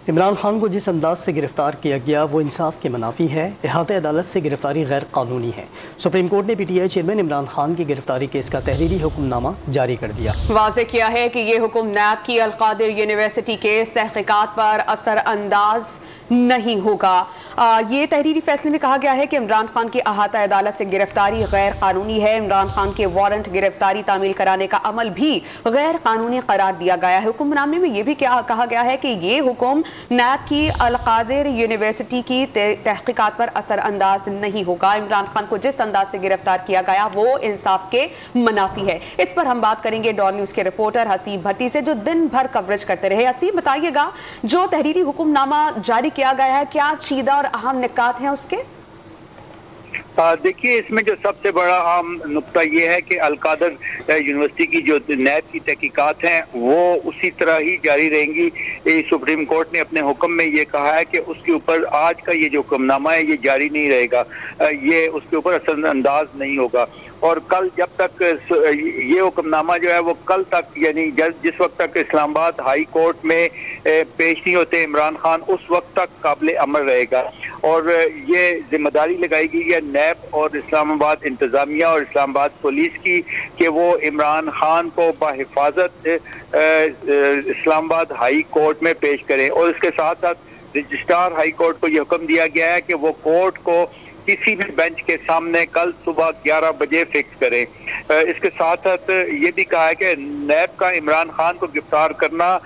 عمران خان کو جس انداز سے گرفتار کیا گیا وہ انصاف کے منافی ہے۔ احاطہ عدالت سے گرفتاری غیر قانونی ہے۔ سپریم کورٹ نے P T I chairman Imran Khan کی گرفتاری کیس کا تحریری حکم نامہ جاری کر دیا۔ واضح کیا ہے کہ یہ حکم نیب کی القادر یونیورسٹی کیس تحقیقات پر اثر انداز نہیں ہوگا۔ یہ تحریری فیصلے میں کہا گیا ہے کہ عمران خان کی احاطہ عدالت سے گرفتاری غیر قانونی ہے۔ عمران خان کے وارنٹ گرفتاری تعمیل کرانے کا عمل بھی غیر قانونی قرار دیا گیا ہے۔ حکم نامے میں یہ بھی کہا گیا ہے کہ یہ حکم نیب کی القادر یونیورسٹی کی تحقیقات پر اثر انداز نہیں ہوگا۔ عمران خان کو جس انداز سے گرفتار کیا گیا وہ انصاف کے منافی ہے۔ اس پر ہم بات کریں گے ڈان نیوز کے رپورٹر حسیب بھٹی سے، جو دن بھر کوریج کرتے رہے۔ حسیب، بتائیے گا جو تحریری حکم نامہ جاری کیا گیا ہے کیا چیدہ اور اہم نکات ہیں اس کے؟ دیکھیے، اس میں جو سب سے بڑا اہم نقطہ یہ ہے کہ القادر یونیورسٹی کی جو نیب کی تحقیقات ہیں وہ اسی طرح ہی جاری رہیں گی۔ سپریم کورٹ نے اپنے حکم میں یہ کہا ہے کہ اس کے اوپر آج کا یہ جو حکم نامہ ہے یہ جاری نہیں رہے گا، یہ اس کے اوپر اثر انداز نہیں ہوگا۔ اور کل جب تک یہ حکم نامہ جو ہے وہ کل تک، یعنی جس وقت تک اسلام آباد ہائی کورٹ میں پیش نہیں ہوتے عمران خان، اس وقت تک قابل عمل رہے گا۔ اور یہ ذمہ داری لگائی گئی ہے نیب اور اسلام آباد انتظامیہ اور اسلام آباد پولیس کی کہ وہ عمران خان کو بحفاظت اسلام آباد ہائی کورٹ میں پیش کریں۔ اور اس کے ساتھ ساتھ رجسٹرار ہائی کورٹ کو یہ حکم دیا گیا ہے کہ وہ کورٹ کو کسی بھی بینچ کے سامنے کل صبح 11 بجے فکس کریں۔ اس کے ساتھ ساتھ یہ بھی کہا ہے کہ نیب کا عمران خان کو گرفتار کرنا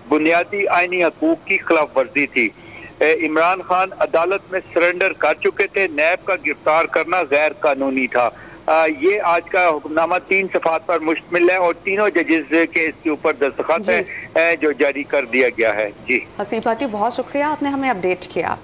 بنیادی آئینی حقوق کی خلاف ورزی تھی۔ عمران خان عدالت میں سرنڈر کر چکے تھے، نیب کا گرفتار کرنا غیر قانونی تھا۔ یہ آج کا حکم نامہ 3 صفحات پر مشتمل ہے اور تینوں ججز کے اس کے اوپر دستخط ہے جو جاری کر دیا گیا ہے۔ جی حسیب بھٹی، بہت شکریہ، آپ نے ہمیں اپڈیٹ کیا۔